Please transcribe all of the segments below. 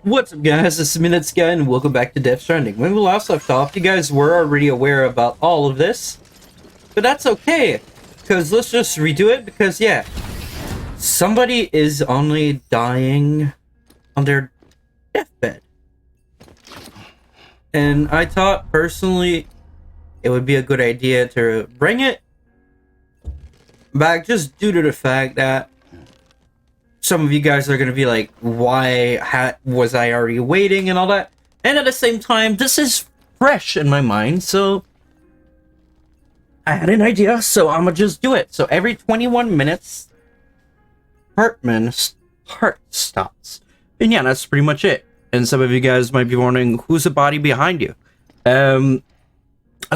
What's up, guys? This is Deadsky, and welcome back to Stranding. When we last left off, you guys were already aware about all of this, but that's okay, because let's just redo it, because, yeah, somebody is only dying on their deathbed. And I thought, personally, it would be a good idea to bring it back, just due to the fact that some of you guys are going to be like, why was I already waiting and all that? And at the same time, this is fresh in my mind, so I had an idea, so I'm going to just do it. So every 21 minutes, Heartman's heart stops. And yeah, that's pretty much it. And some of you guys might be wondering, who's the body behind you?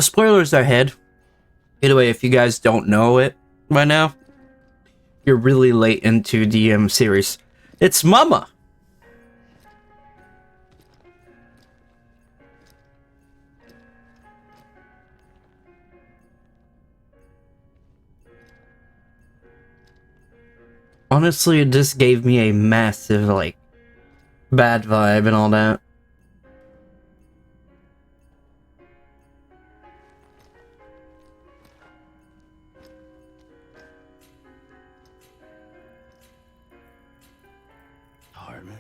Spoilers ahead. Either way, if you guys don't know it by now, you're really late into the series. It's Mama. Honestly, this gave me a massive, like, bad vibe and all that. Heartman.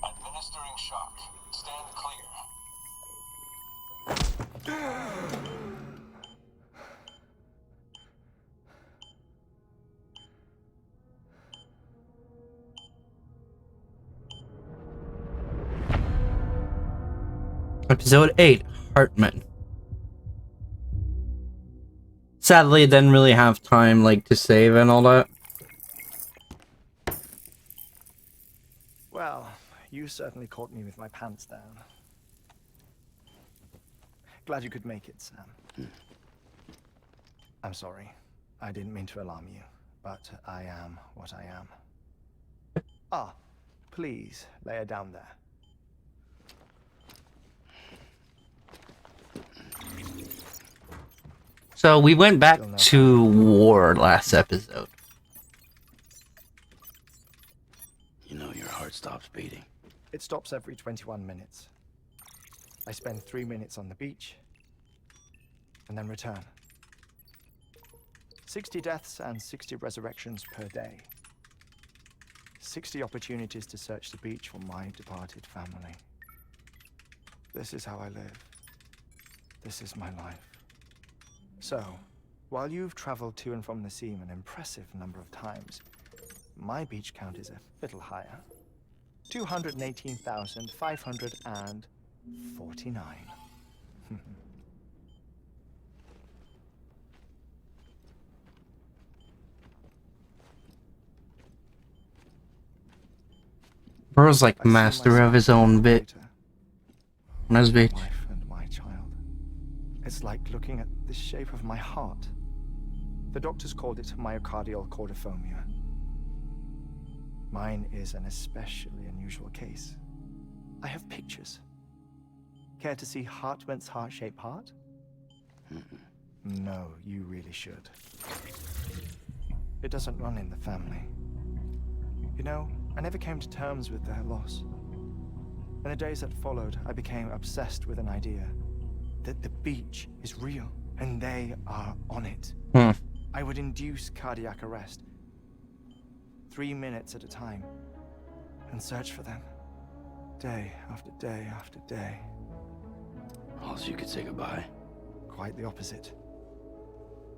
Administering shock. Stand clear. Episode 8, Heartman. Sadly, didn't really have time, like, to save and all that. Well, you certainly caught me with my pants down. Glad you could make it, Sam. I'm sorry. I didn't mean to alarm you, but I am what I am. Ah, please, lay her down there. So we went back to war last episode. You know your heart stops beating. It stops every 21 minutes. I spend 3 minutes on the beach, and then return. 60 deaths and 60 resurrections per day. 60 opportunities to search the beach for my departed family. This is how I live. This is my life. So, while you've traveled to and from the sea an impressive number of times, my beach count is a little higher. 218,549. Bro's like master of his own bit on his beach. Wife and my child. It's like looking at the shape of my heart. The doctors called it myocardial cordiformia. Mine is an especially unusual case. I have pictures. Care to see Heartman's heart-shaped heart? No, you really should. It doesn't run in the family. You know, I never came to terms with their loss. In the days that followed, I became obsessed with an idea that the beach is real and they are on it. I would induce cardiac arrest, 3 minutes at a time, and search for them, day after day after day. Also, you could say goodbye. Quite the opposite.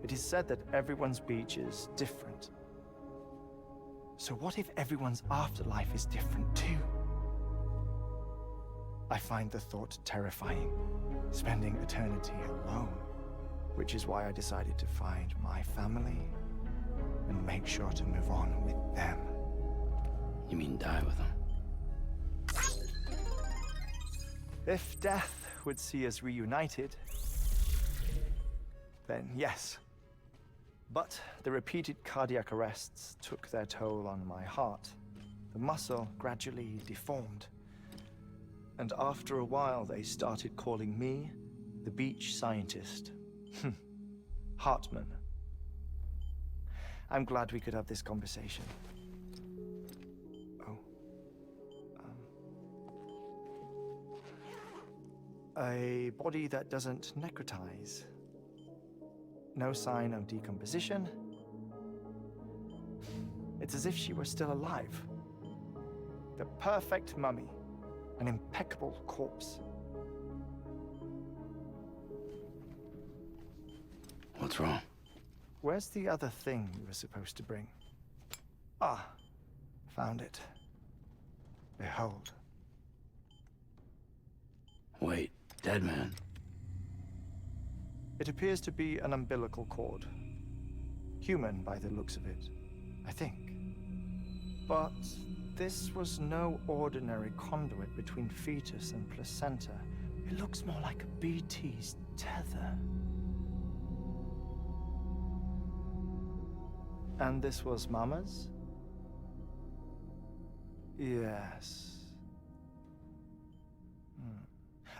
It is said that everyone's beach is different. So what if everyone's afterlife is different too? I find the thought terrifying, spending eternity alone, which is why I decided to find my family and make sure to move on with them. You mean die with them? If death would see us reunited, then yes. But the repeated cardiac arrests took their toll on my heart. The muscle gradually deformed. And after a while, they started calling me the beach scientist. Heartman. I'm glad we could have this conversation. Oh. A body that doesn't necrotize. No sign of decomposition. It's as if she were still alive. The perfect mummy. An impeccable corpse. What's wrong? Where's the other thing you were supposed to bring? Ah, found it. Behold. Wait, dead man. It appears to be an umbilical cord. Human by the looks of it, I think. But this was no ordinary conduit between fetus and placenta. It looks more like a BT's tether. And this was Mama's? Yes.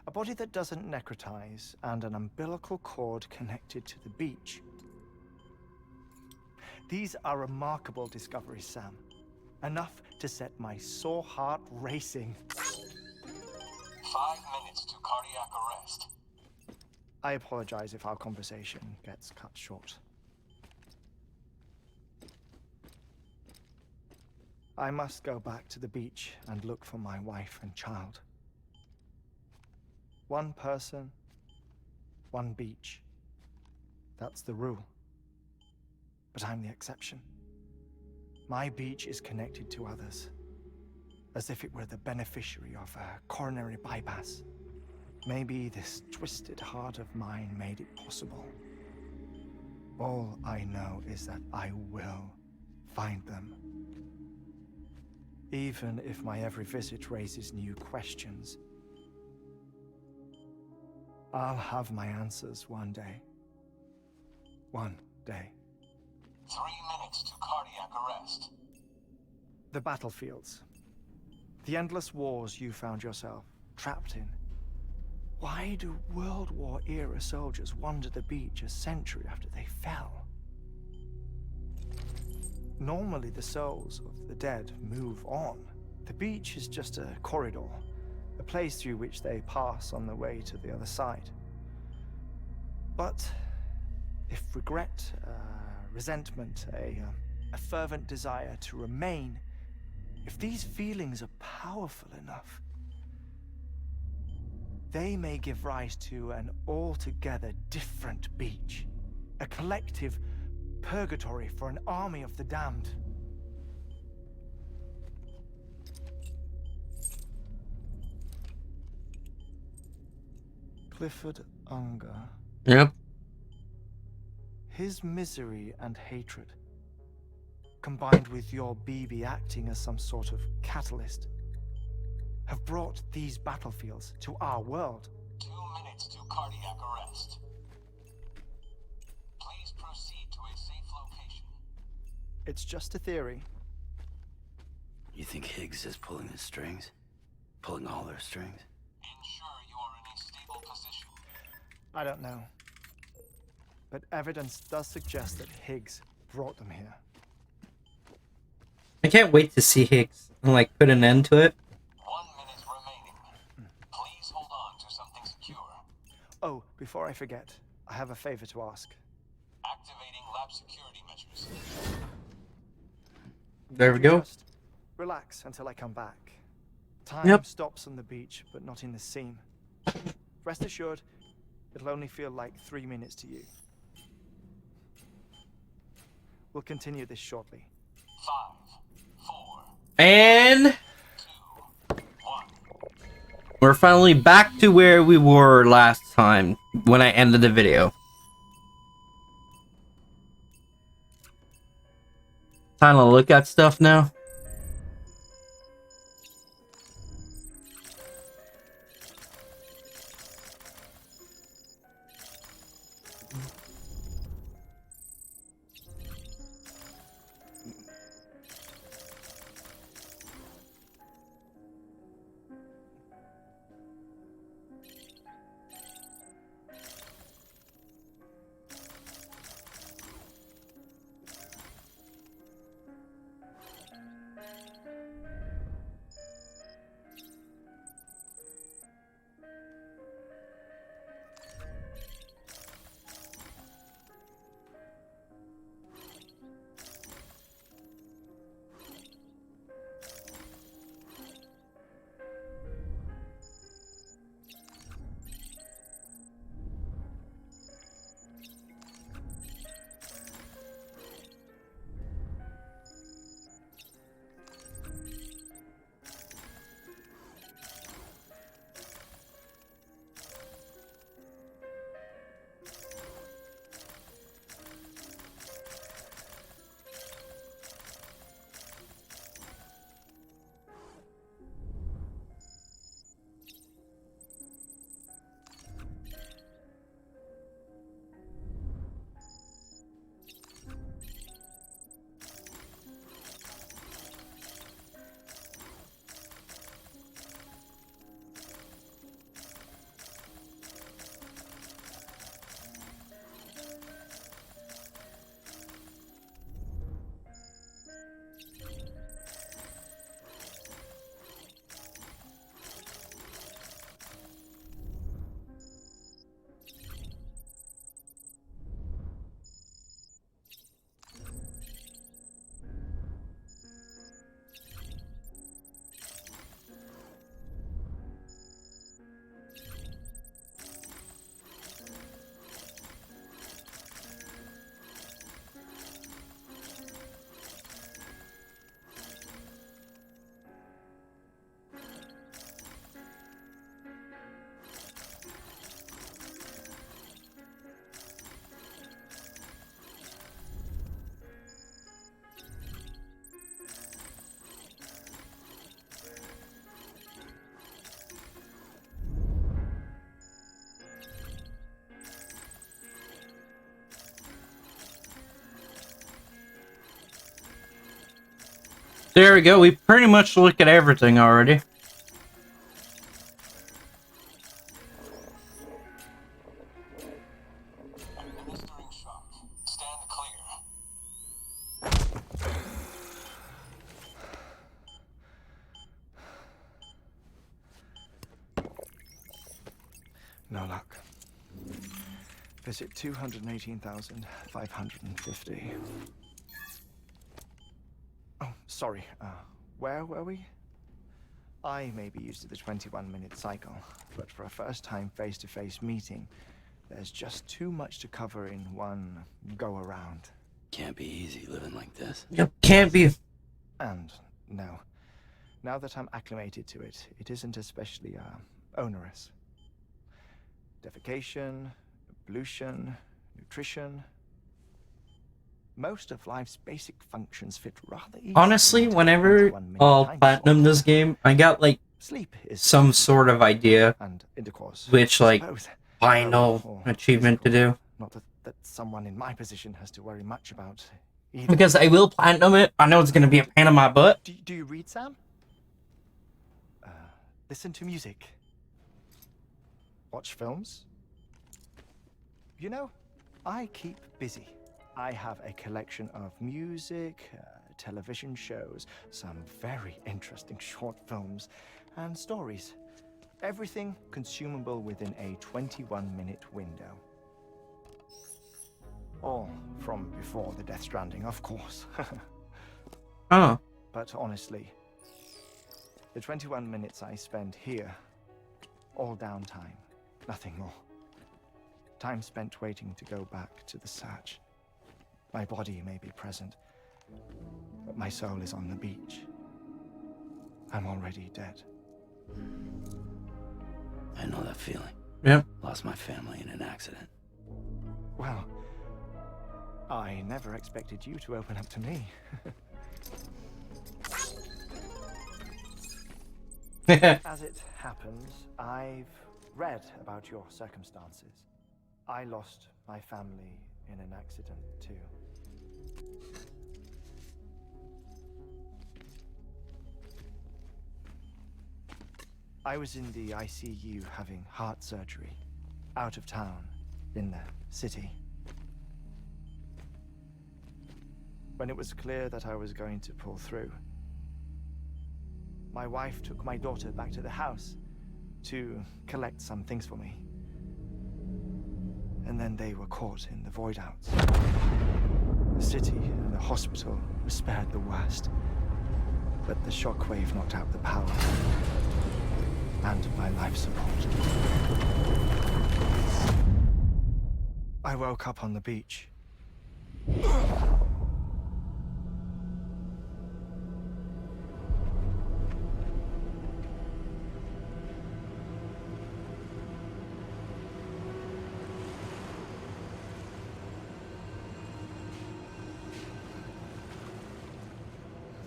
A body that doesn't necrotize and an umbilical cord connected to the beach. These are remarkable discoveries, Sam. Enough to set my sore heart racing. 5 minutes to cardiac arrest. I apologize if our conversation gets cut short. I must go back to the beach and look for my wife and child. One person, one beach. That's the rule. But I'm the exception. My beach is connected to others, as if it were the beneficiary of a coronary bypass. Maybe this twisted heart of mine made it possible. All I know is that I will find them. Even if my every visit raises new questions, I'll have my answers one day. One day. 3 minutes to cardiac arrest. The battlefields. The endless wars you found yourself trapped in. Why do World War era soldiers wander the beach a century after they fell? Normally the souls of the dead move on. The beach is just a corridor, a place through which they pass on the way to the other side. But if regret, resentment, a fervent desire to remain, if these feelings are powerful enough, they may give rise to an altogether different beach, a collective purgatory for an army of the damned. Clifford Unger. Yep. His misery and hatred, combined with your BB acting as some sort of catalyst, have brought these battlefields to our world. 2 minutes to cardiac arrest. Please proceed to a safe location. It's just a theory. You think Higgs is pulling the strings? Pulling all their strings? Ensure you are in a stable position. I don't know. But evidence does suggest that Higgs brought them here. I can't wait to see Higgs and like put an end to it. 1 minute remaining. Please hold on to something secure. Oh, before I forget, I have a favor to ask. Activating lab security measures. There we go. Just relax until I come back. Time Yep. stops on the beach, but not in the scene. Rest assured, it'll only feel like 3 minutes to you. We'll continue this shortly. 5, 4, And 2, 1. we're finally back to where we were last time when I ended the video. Time to look at stuff now. There we go. We pretty much looked at everything already. Administering shock. Stand clear. No luck. Visit 218,550. Oh, sorry. Where were we? I may be used to the 21-minute cycle, but for a first-time face-to-face meeting, there's just too much to cover in one go-around. Can't be easy living like this. Yep, can't be. And no, now that I'm acclimated to it, it isn't especially onerous. Defecation, pollution, nutrition. Most of life's basic functions fit rather easily. Honestly, into a whenever 21-minute I'll time platinum slot. this game, I got like Sleep is some sort of idea and intercourse. which like Suppose. final Or achievement to physical. do. Not that someone in my position has to worry much about either. Because I will platinum it. I know it's gonna be a pain in my butt. Do you read, Sam? Listen to music. Watch films. You know, I keep busy. I have a collection of music, television shows, some very interesting short films, and stories. Everything consumable within a 21-minute window. All from before the Death Stranding, of course. Oh. But honestly, the 21 minutes I spend here, all downtime, nothing more. Time spent waiting to go back to the search. My body may be present, but my soul is on the beach. I'm already dead. I know that feeling. Yep. Lost my family in an accident. Well, I never expected you to open up to me. As it happens, I've read about your circumstances. I lost my family in an accident, too. I was in the ICU having heart surgery, out of town, in the city. When it was clear that I was going to pull through, my wife took my daughter back to the house to collect some things for me. And then they were caught in the void outs. The city and the hospital were spared the worst, but the shockwave knocked out the power and my life support. I woke up on the beach.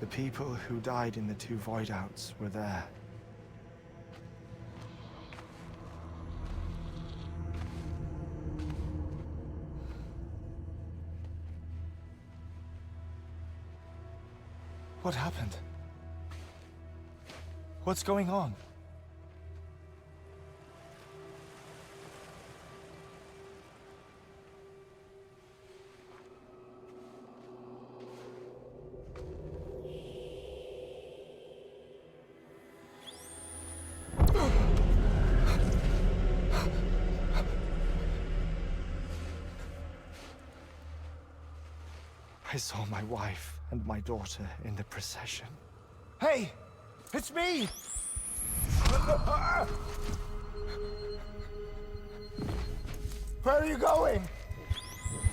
The people who died in the two void outs were there. What happened? What's going on? I saw my wife and my daughter in the procession. Hey! It's me! Where are you going?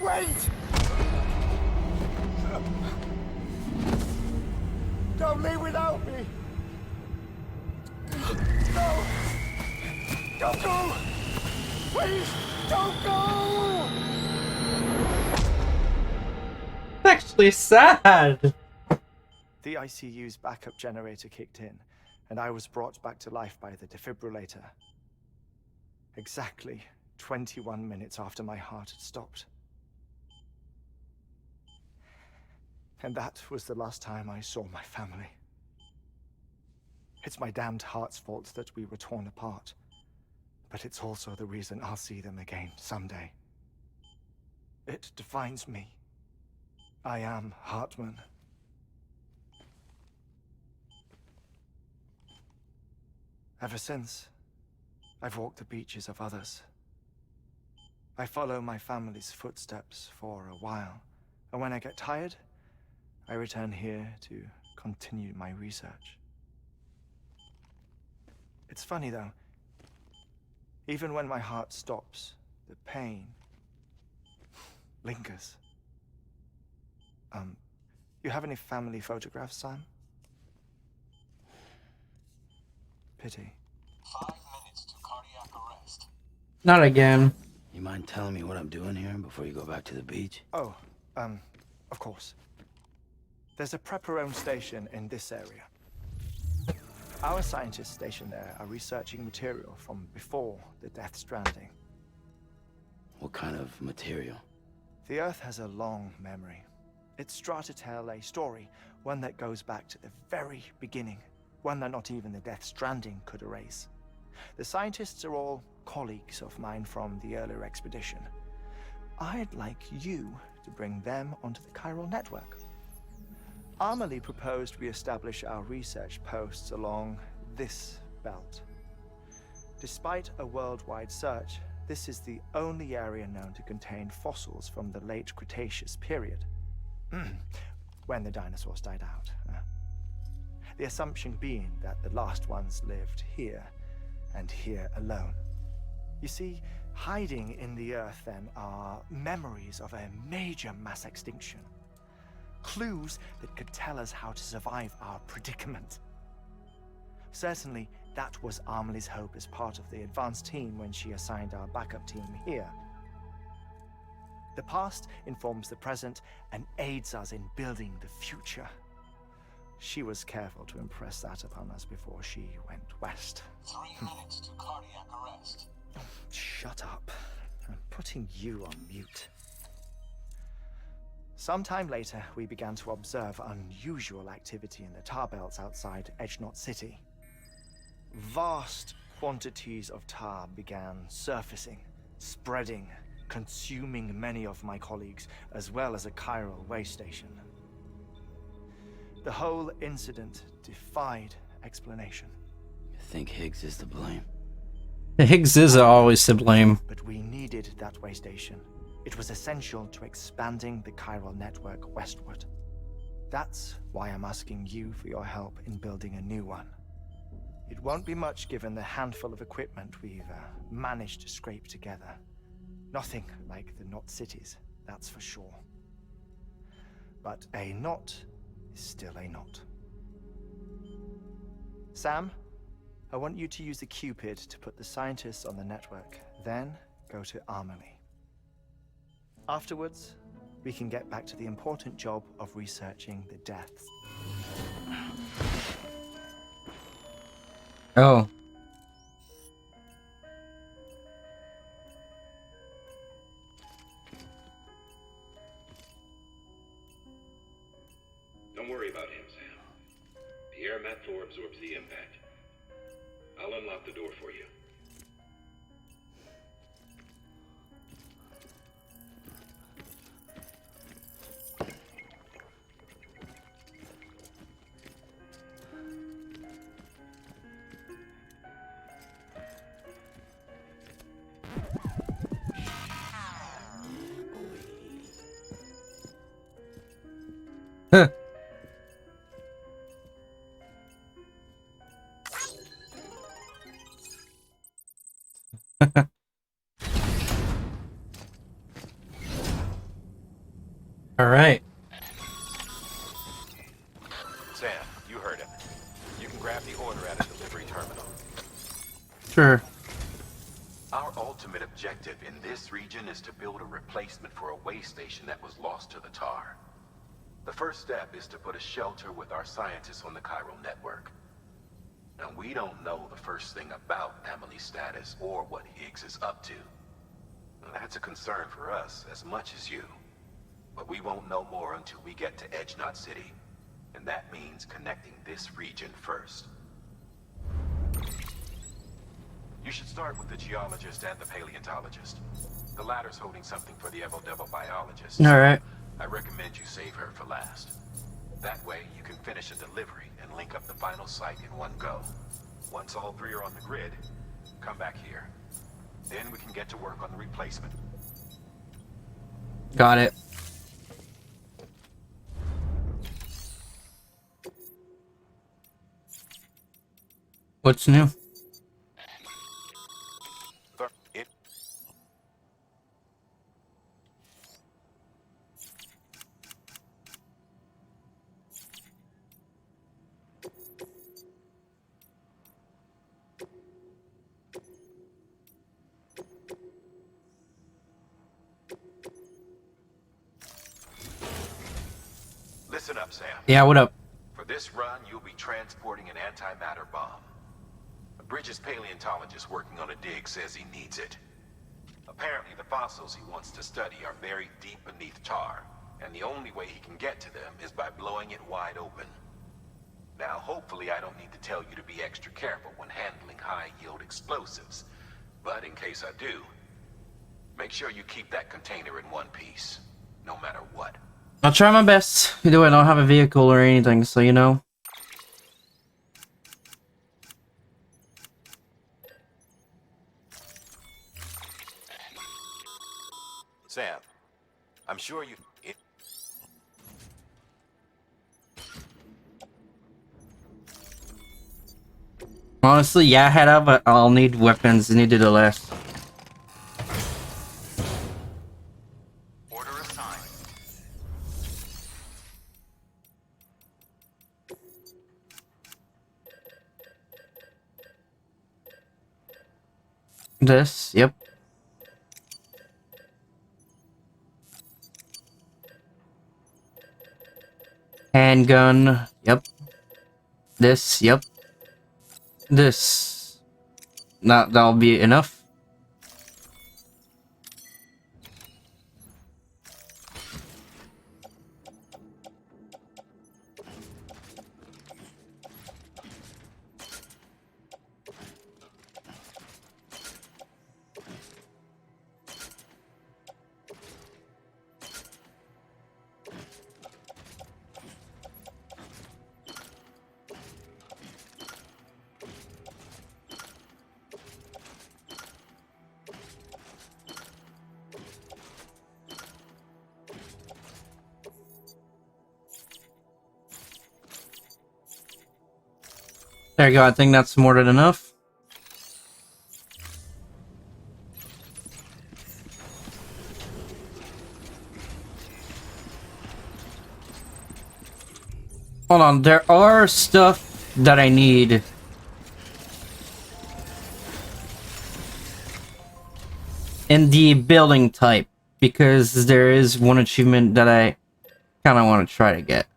Wait! Don't leave without me! No! Don't go! Please, don't go! It's actually sad. The ICU's backup generator kicked in, and I was brought back to life by the defibrillator. Exactly 21 minutes after my heart had stopped. And that was the last time I saw my family. It's my damned heart's fault that we were torn apart. But it's also the reason I'll see them again someday. It defines me. I am Heartman. Ever since, I've walked the beaches of others. I follow my family's footsteps for a while, and when I get tired, I return here to continue my research. It's funny though, even when my heart stops, the pain lingers. You have any family photographs, Sam? Pity. 5 minutes to cardiac arrest. Not again. You mind telling me what I'm doing here before you go back to the beach? Oh, of course. There's a Prepperone station in this area. Our scientists stationed there are researching material from before the Death Stranding. What kind of material? The Earth has a long memory. It's trying to tell a story, one that goes back to the very beginning, one that not even the Death Stranding could erase. The scientists are all colleagues of mine from the earlier expedition. I'd like you to bring them onto the chiral network. Amelie proposed we establish our research posts along this belt. Despite a worldwide search, this is the only area known to contain fossils from the late Cretaceous period, when the dinosaurs died out. The assumption being that the last ones lived here, and here alone. You see, hiding in the Earth then are memories of a major mass extinction. Clues that could tell us how to survive our predicament. Certainly, that was Amelie's hope as part of the advanced team when she assigned our backup team here. The past informs the present and aids us in building the future. She was careful to impress that upon us before she went west. 3 minutes to cardiac arrest. Shut up. I'm putting you on mute. Sometime later, we began to observe unusual activity in the tar belts outside Edgenot City. Vast quantities of tar began surfacing, spreading, consuming many of my colleagues, as well as a chiral way station. The whole incident defied explanation. You think Higgs is to blame? The Higgs is always to blame. But we needed that way station. It was essential to expanding the chiral network westward. That's why I'm asking you for your help in building a new one. It won't be much given the handful of equipment we've managed to scrape together. Nothing like the knot cities, that's for sure. But a knot is still a knot. Sam, I want you to use the Cupid to put the scientists on the network, then go to Amelie. Afterwards, we can get back to the important job of researching the deaths. Oh. Don't worry about him, Sam. The air mat floor absorbs the impact. I'll unlock the door for you. Huh. All right. Sam, you heard him. You can grab the order at a delivery terminal. Sure. Our ultimate objective in this region is to build a replacement for a way station that was lost to the tar. The first step is to put a shelter with our scientists on the chiral network. Now, we don't know the first thing about Amelie's status or what Higgs is up to. That's a concern for us as much as you. But we won't know more until we get to Edge Knot City. And that means connecting this region first. You should start with the geologist and the paleontologist. The latter's holding something for the Evo biologist. All right. I recommend you save her for last. That way, you can finish a delivery and link up the final site in one go. Once all three are on the grid, come back here. Then we can get to work on the replacement. Got it. What's new? Listen up, Sam. Yeah, what up? For this run, you'll be transporting an antimatter bomb. Bridges' paleontologist working on a dig says he needs it. Apparently, the fossils he wants to study are buried deep beneath tar, and the only way he can get to them is by blowing it wide open. Now, hopefully I don't need to tell you to be extra careful when handling high-yield explosives, but in case I do, make sure you keep that container in one piece, no matter what. I'll try my best. Either way, I don't have a vehicle or anything, so you know. Sam, I'm sure you... Honestly, yeah, head up, but I'll need weapons. I need to do the less. Order assigned. This, yep. Handgun, yep. This, yep. This. That'll be enough. There you go, I think that's more than enough. Hold on, there are stuff that I need. In the building type, because there is one achievement that I kind of want to try to get.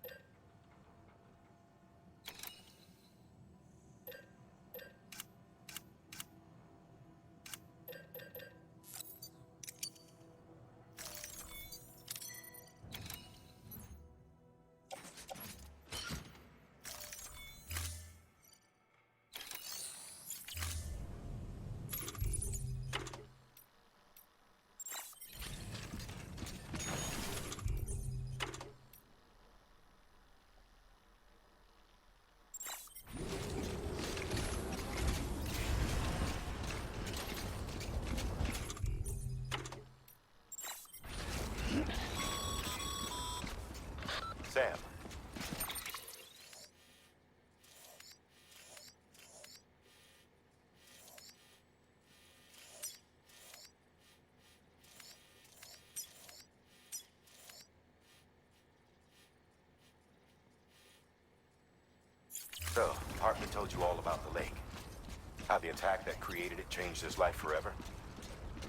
Sam. So, Heartman told you all about the lake. How the attack that created it changed his life forever.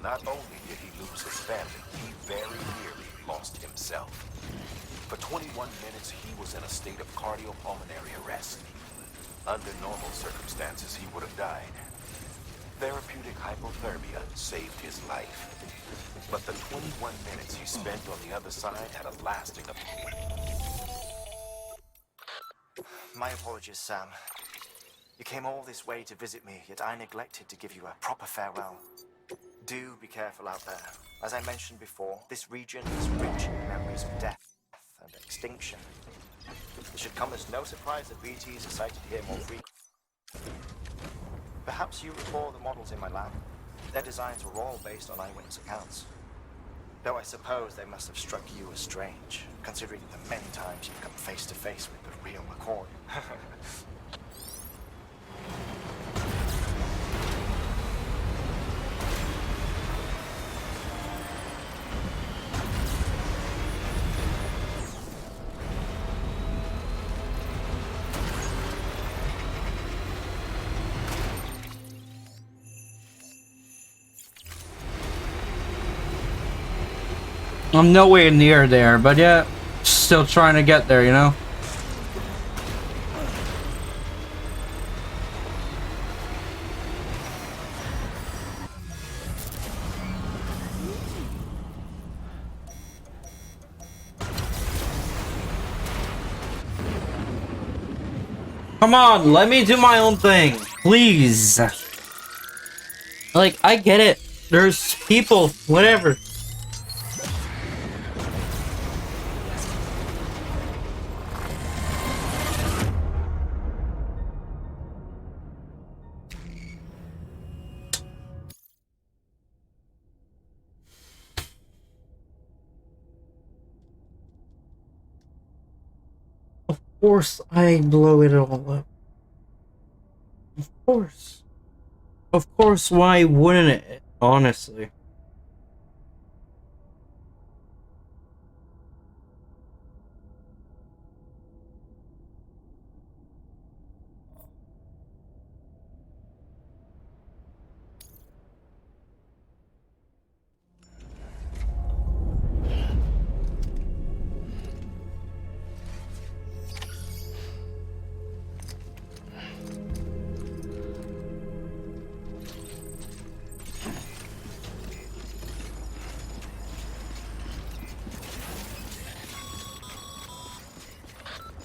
Not only did he lose his family, he very nearly lost himself. For 21 minutes, he was in a state of cardiopulmonary arrest. Under normal circumstances, he would have died. Therapeutic hypothermia saved his life. But the 21 minutes he spent on the other side had a lasting effect. My apologies, Sam. You came all this way to visit me, yet I neglected to give you a proper farewell. Do be careful out there. As I mentioned before, this region is rich in memories of death and extinction. It should come as no surprise that BTs are sighted here more frequently. Perhaps you recall the models in my lab. Their designs were all based on eyewitness accounts. Though I suppose they must have struck you as strange, considering the many times you've come face to face with the real McCoy. I'm nowhere near there, but yeah, still trying to get there, you know? Come on, let me do my own thing, please. Like, I get it. There's people, whatever. Of course I blow it all up. Of course. Of course, why wouldn't it? Honestly.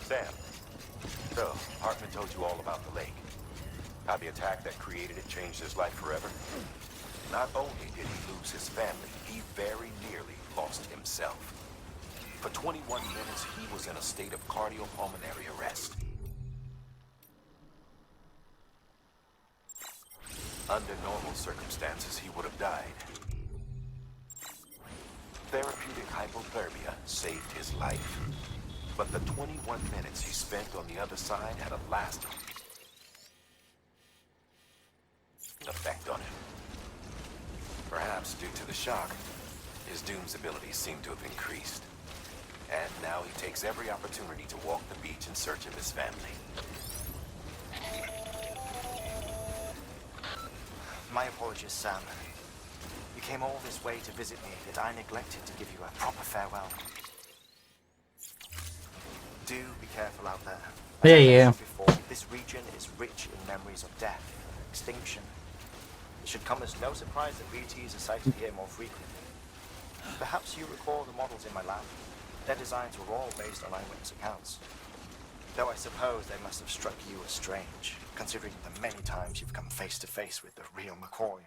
Sam, so Heartman told you all about the lake. How the attack that created it changed his life forever. Not only did he lose his family, he very nearly lost himself. For 21 minutes, he was in a state of cardiopulmonary arrest. Under normal circumstances, he would have died. Therapeutic hypothermia saved his life. But the 21 minutes he spent on the other side had a lasting effect on him. Perhaps due to the shock, his Doom's abilities seem to have increased. And now he takes every opportunity to walk the beach in search of his family. My apologies, Sam. You came all this way to visit me, yet I neglected to give you a proper farewell. Do be careful out there. As I mentioned before, this region is rich in memories of death and extinction. It should come as no surprise that BTs are sighted here more frequently. Perhaps you recall the models in my lab. Their designs were all based on eyewitness accounts. Though I suppose they must have struck you as strange, considering the many times you've come face to face with the real McCoy.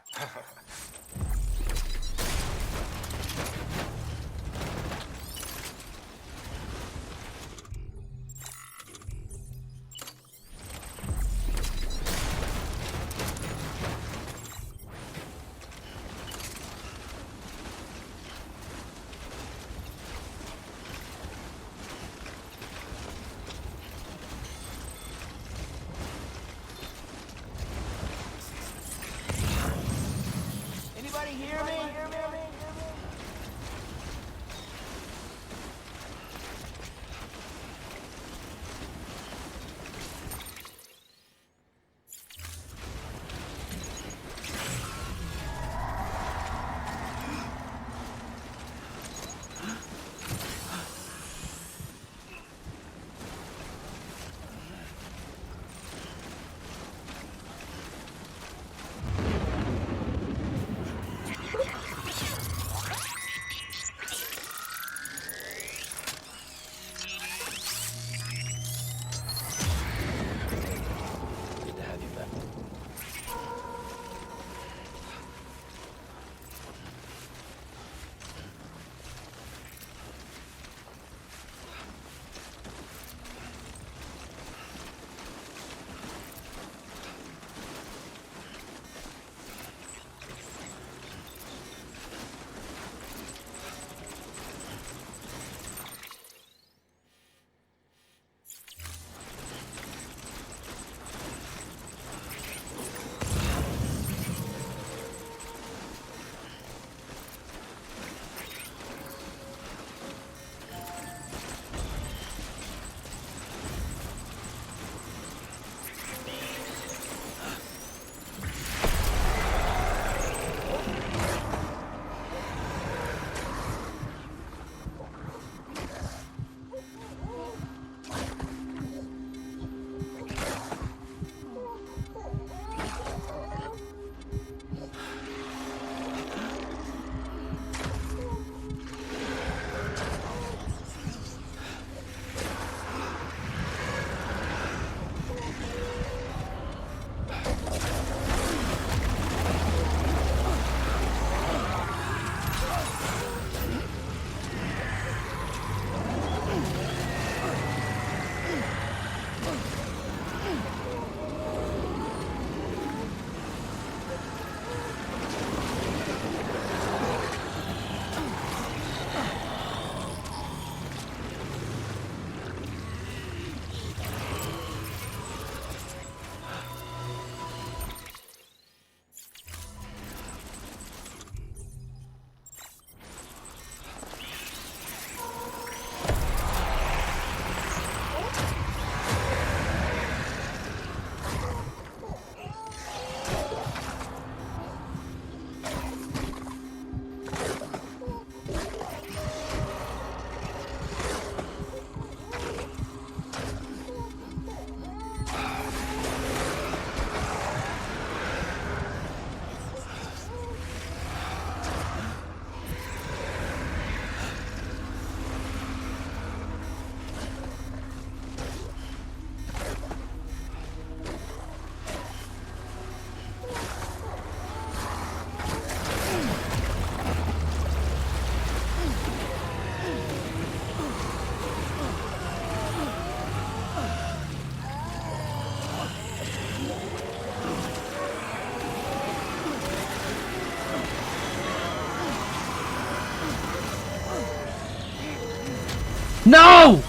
No!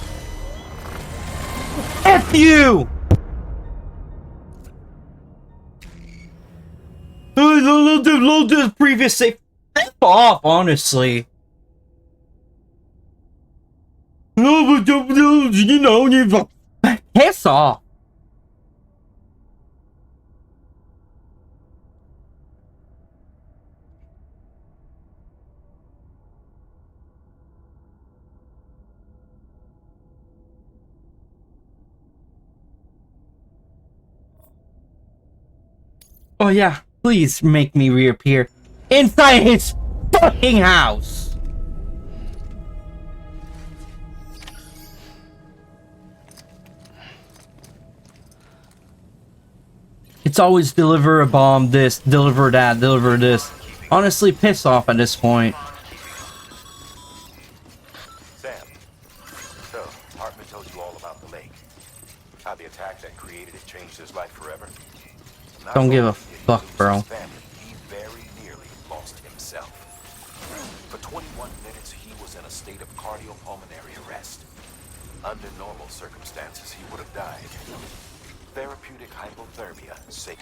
F you! Little the previous save. F off, honestly. No, but you know, you piss off. Oh yeah, please make me reappear inside his fucking house. It's always deliver a bomb, this, deliver that, deliver this. Honestly, piss off at this point. Sam, so Heartman told you all about the lake. How the attack that created it changed his life forever. Not Don't give a only did he fuck, lose bro. his family, he very nearly lost himself. For 21 minutes, he was in a state of cardiopulmonary arrest. Under normal circumstances, he would have died. Therapeutic hypothermia, safe.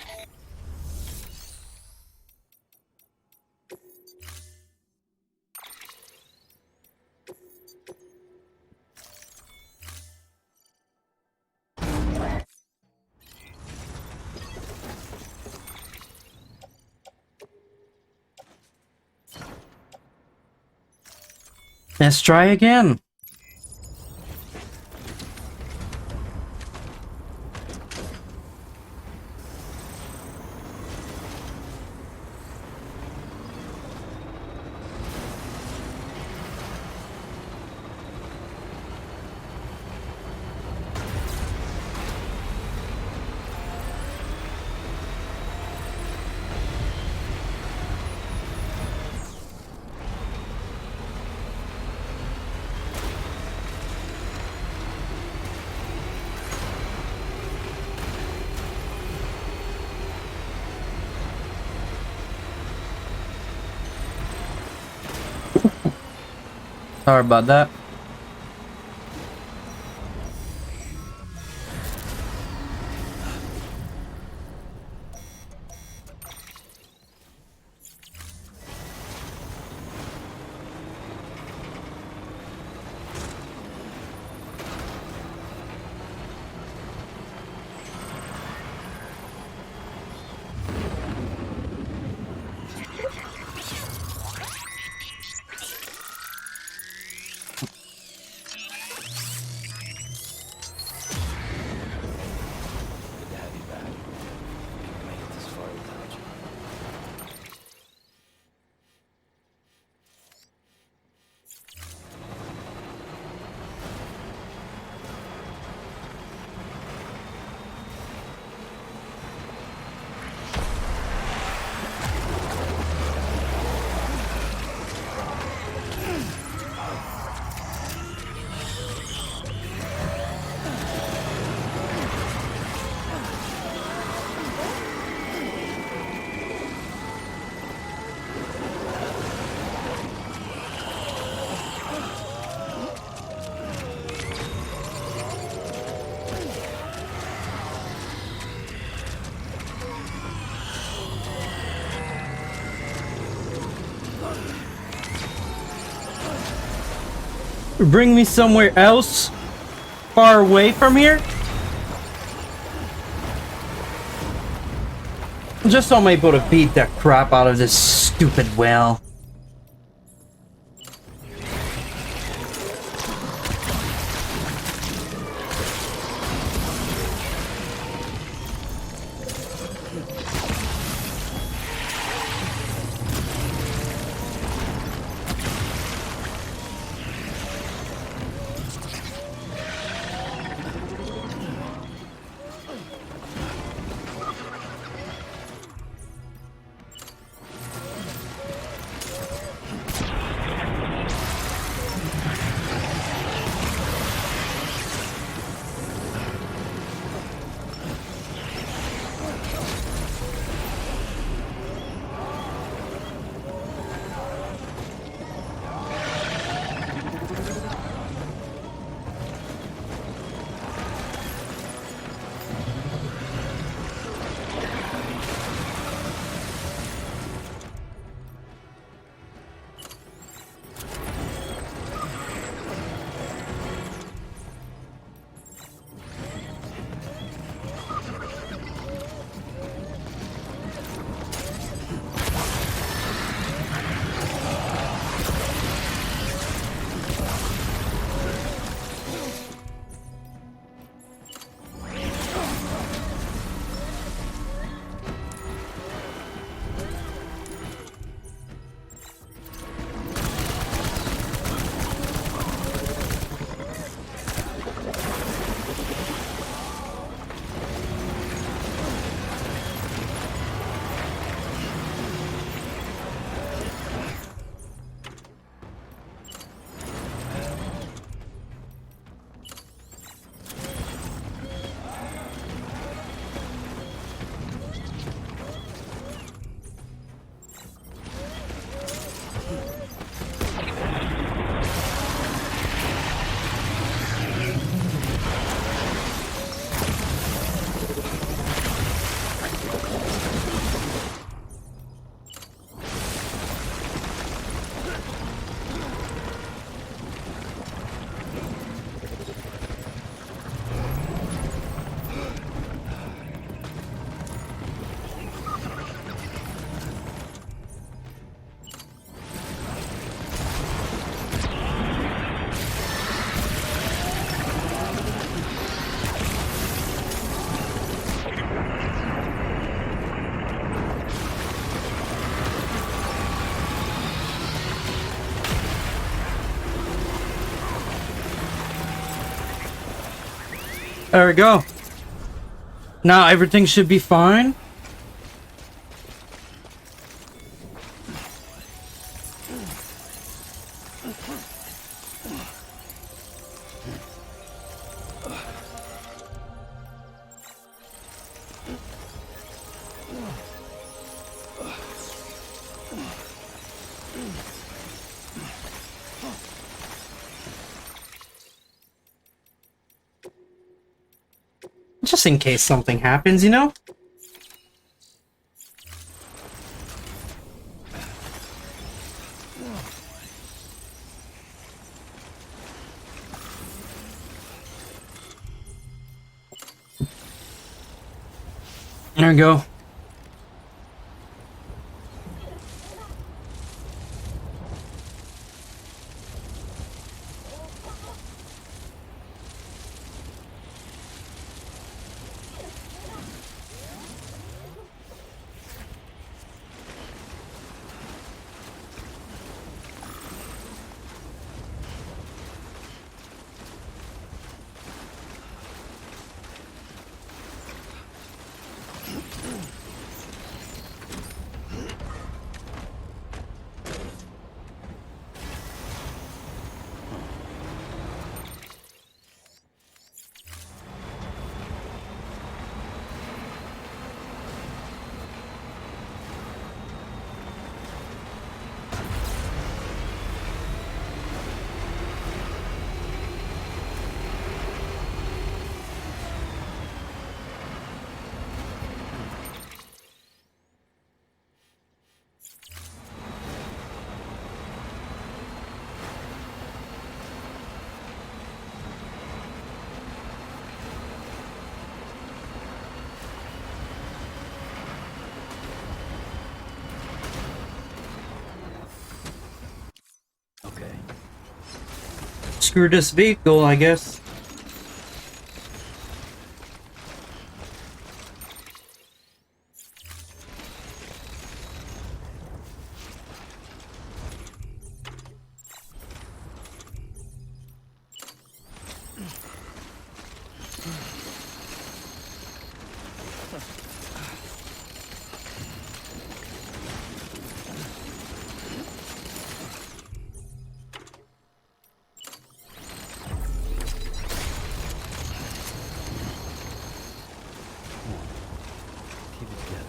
Let's try again. Sorry about that. Good to have you back. Can't make it this far without you. Bring me somewhere else, far away from here. Just so I'm able to beat the crap out of this stupid well. There we go. Now everything should be fine. Just in case something happens, you know? There we go. Okay. Screw this vehicle, I guess. Keep it together.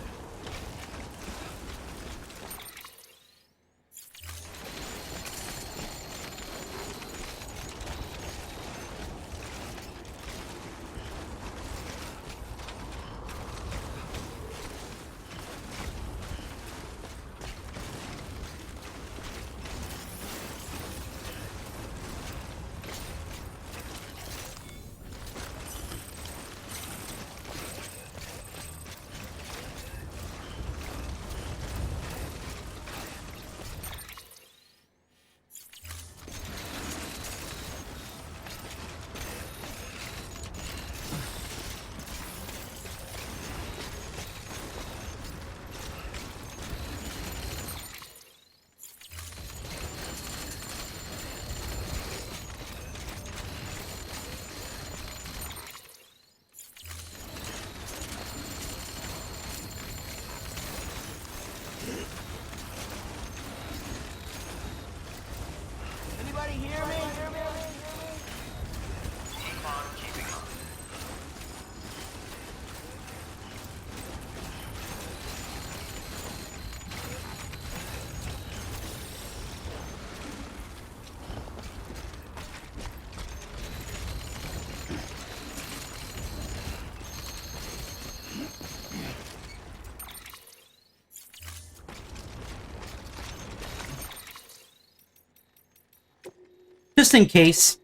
Just in case.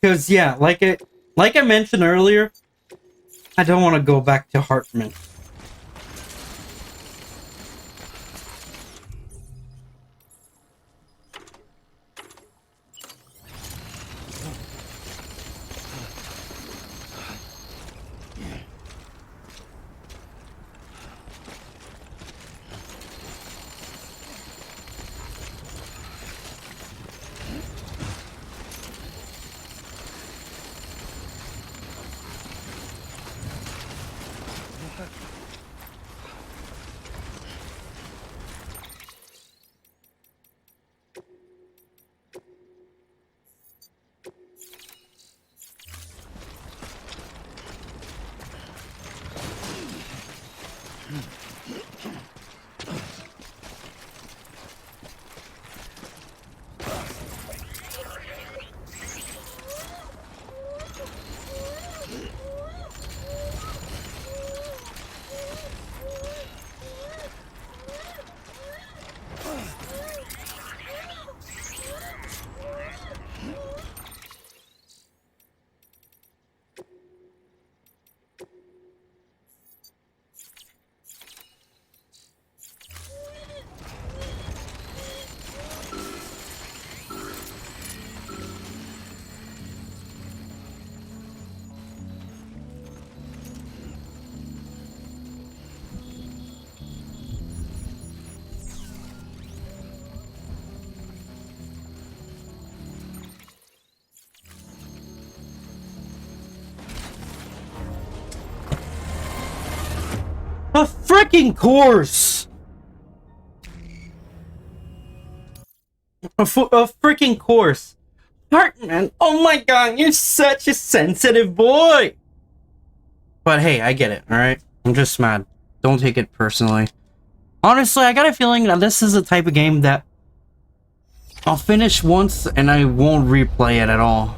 Because, yeah, like I mentioned earlier, I don't want to go back to Heartman. freaking course. A freaking course. Heartman, oh my god, you're such a sensitive boy. But hey, I get it, alright? I'm just mad. Don't take it personally. Honestly, I got a feeling that this is the type of game that I'll finish once and I won't replay it at all.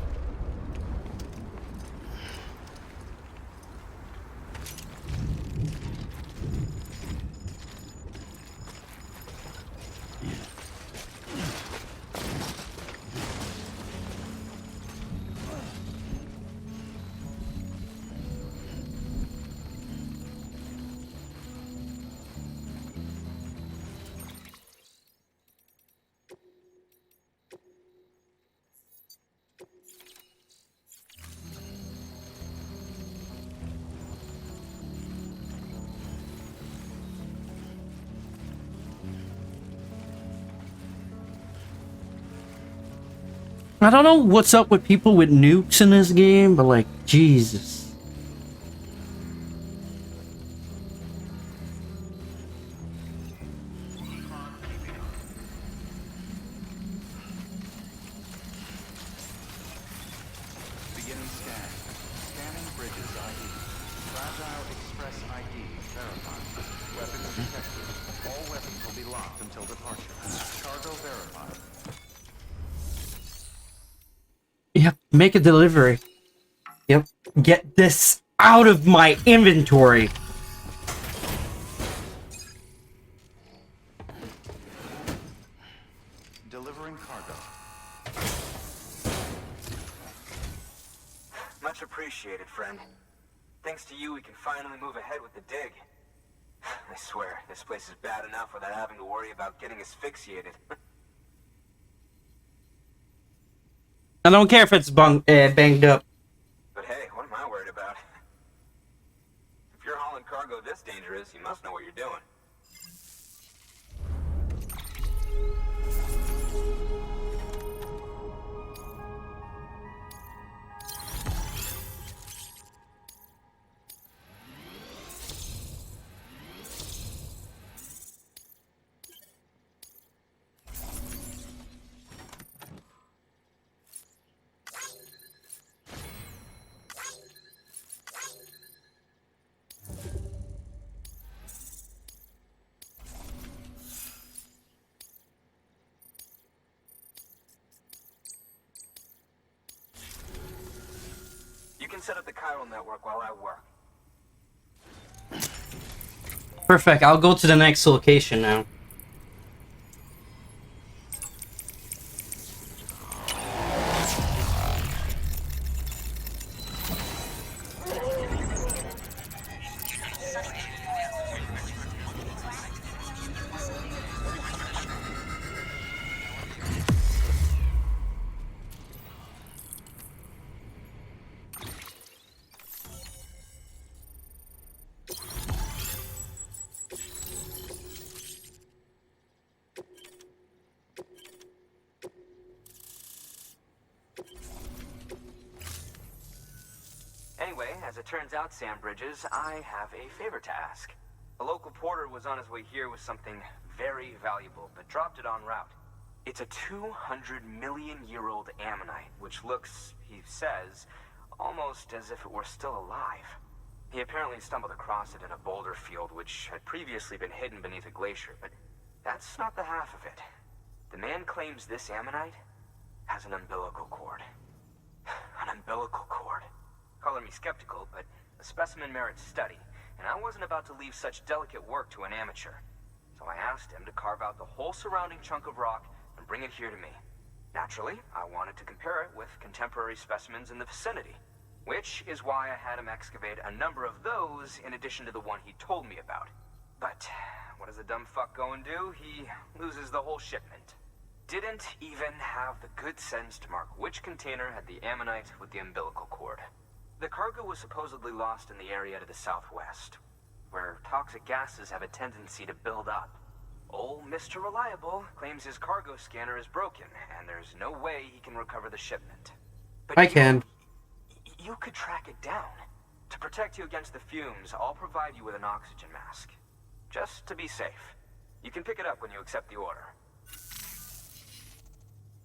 I don't know what's up with people with nukes in this game, but like, Jesus. Beginning scan. Scanning bridges ID. Fragile Express ID verified. Weapons detected. All weapons will be locked until departure. Cargo verified. Yep, make a delivery. Yep, get this out of my inventory. Delivering cargo. Much appreciated, friend. Thanks to you, we can finally move ahead with the dig. I swear, this place is bad enough without having to worry about getting asphyxiated. I don't care if it's banged up. But hey, what am I worried about? If you're hauling cargo this dangerous, you must know what you're doing. You can set up the chiral network while I work. Perfect, I'll go to the next location now. Anyway, as it turns out, Sam Bridges, I have a favor to ask. A local porter was on his way here with something very valuable, but dropped it en route. It's a 200-million-year-old ammonite, which looks, he says, almost as if it were still alive. He apparently stumbled across it in a boulder field, which had previously been hidden beneath a glacier, but that's not the half of it. The man claims this ammonite has an umbilical cord. An umbilical cord. Color me skeptical, but the specimen merits study, and I wasn't about to leave such delicate work to an amateur. So I asked him to carve out the whole surrounding chunk of rock and bring it here to me. Naturally, I wanted to compare it with contemporary specimens in the vicinity, which is why I had him excavate a number of those in addition to the one he told me about. But what does the dumb fuck go and do? He loses the whole shipment. Didn't even have the good sense to mark which container had the ammonite with the umbilical cord. The cargo was supposedly lost in the area to the southwest, where toxic gases have a tendency to build up. Old Mr. Reliable claims his cargo scanner is broken, and there's no way he can recover the shipment. But I can. You could track it down. To protect you against the fumes, I'll provide you with an oxygen mask. just to be safe. You can pick it up when you accept the order.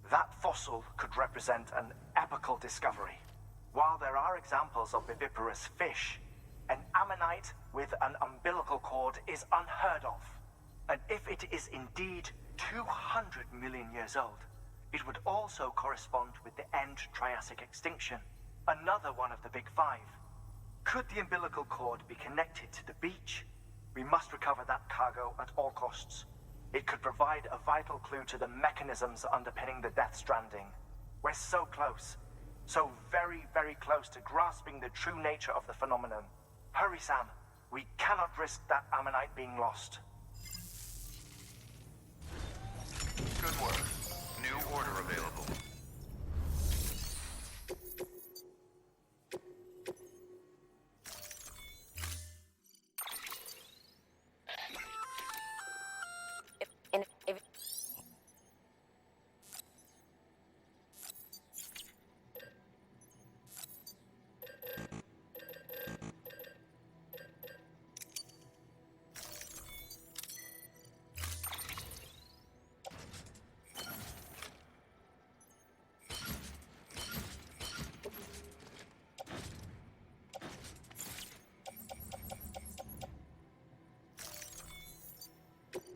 That fossil could represent an epical discovery. While there are examples of viviparous fish, an ammonite with an umbilical cord is unheard of. And if it is indeed 200 million years old, it would also correspond with the end Triassic extinction, another one of the big five. Could the umbilical cord be connected to the beach? We must recover that cargo at all costs. It could provide a vital clue to the mechanisms underpinning the Death Stranding. We're so close. So very, very close to grasping the true nature of the phenomenon. Hurry, Sam. We cannot risk that ammonite being lost. Good work. New order available.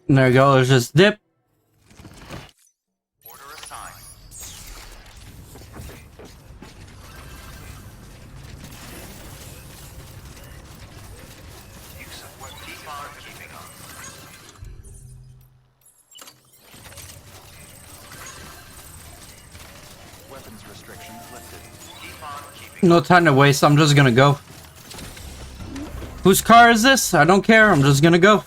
There you go, let's just dip. Order assigned. Use of weapons. Keep on keeping on. Weapons restrictions lifted. Keep on keeping. No time to waste, I'm just gonna go. Whose car is this? I don't care, I'm just gonna go.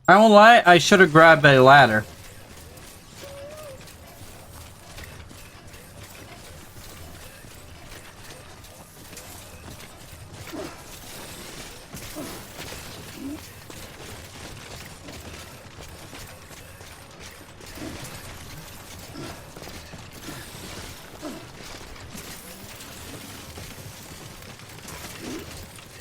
I won't lie, I should have grabbed a ladder.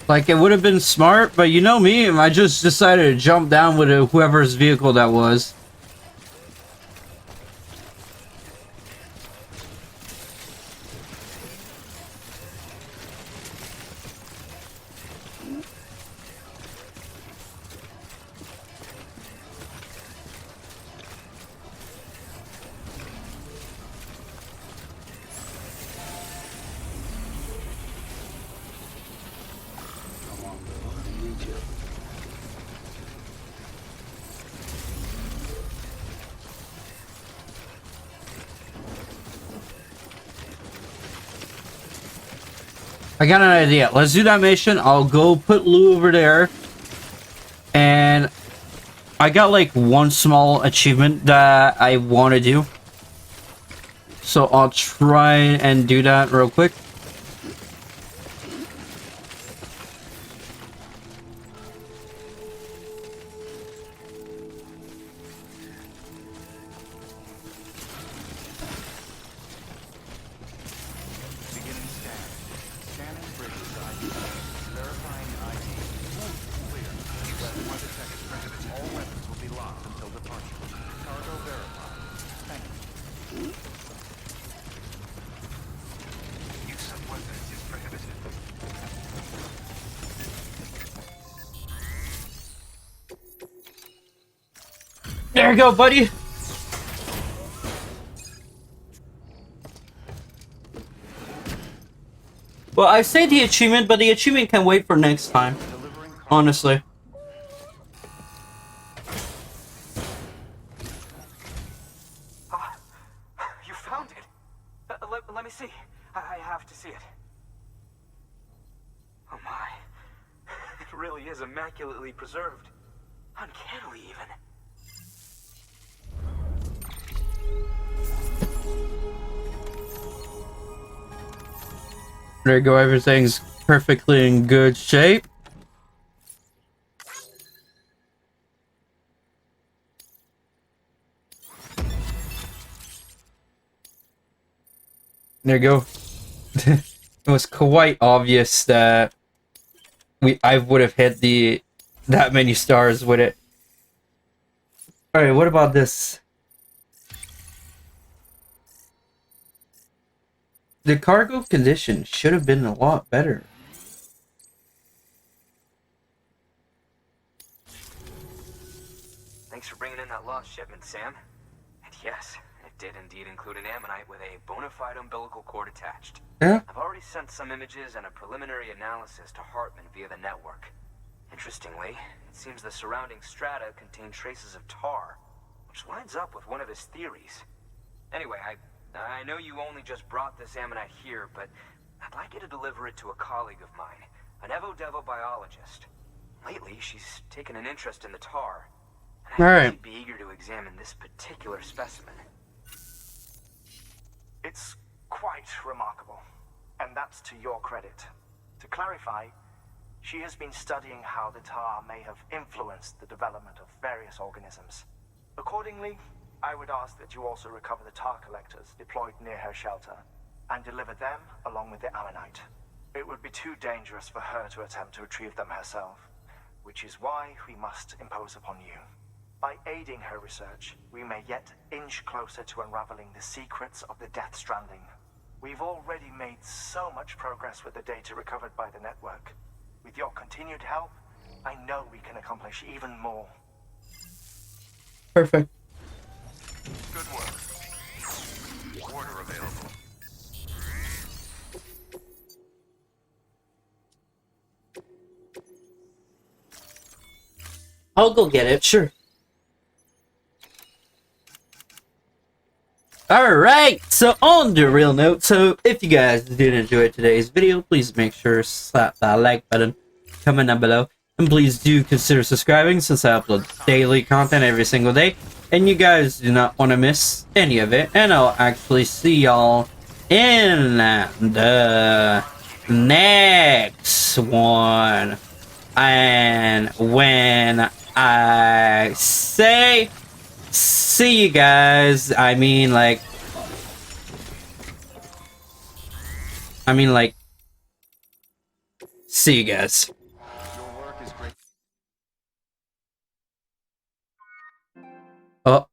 Like, it would have been smart, but you know me, I just decided to jump down with whoever's vehicle that was. I got an idea. Let's do that mission. I'll go put Lou over there. And I got like one small achievement that I want to do. So I'll try and do that real quick. There you go, buddy. Well, I say the achievement, but the achievement can wait for next time. Honestly. You found it. Let me see. I have to see it. Oh my. It really is immaculately preserved. Uncannily, even. There you go, everything's perfectly in good shape. There you go. It was quite obvious that I would have hit that many stars with it. Alright, what about this? The cargo condition should have been a lot better. Thanks for bringing in that lost shipment, Sam. And yes, it did indeed include an ammonite with a bona fide umbilical cord attached. Yeah? I've already sent some images and a preliminary analysis to Heartman via the network. Interestingly, it seems the surrounding strata contain traces of tar, which lines up with one of his theories. Anyway, I know you only just brought this ammonite here, but I'd like you to deliver it to a colleague of mine, an Evo-Devo biologist. Lately, she's taken an interest in the tar, and I think she'd be eager to examine this particular specimen. It's quite remarkable, and that's to your credit. To clarify, she has been studying how the tar may have influenced the development of various organisms. Accordingly, I would ask that you also recover the tar collectors deployed near her shelter and deliver them along with the ammonite. It would be too dangerous for her to attempt to retrieve them herself, which is why we must impose upon you. By aiding her research, we may yet inch closer to unraveling the secrets of the Death Stranding. We've already made so much progress with the data recovered by the network. With your continued help, I know we can accomplish even more. Perfect. Good work. Order available. I'll go get it, sure. Alright, so on the real note, so if you guys did enjoy today's video, please make sure to slap that like button, comment down below, and please do consider subscribing since I upload daily content every single day, and you guys do not want to miss any of it, and I'll actually see y'all in the next one. And when I say see you guys, I mean like see you guys. Your work is great. Oh.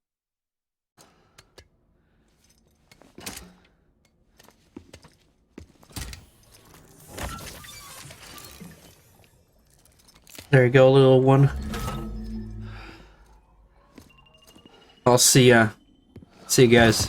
There you go, little one. I'll see ya. See you guys.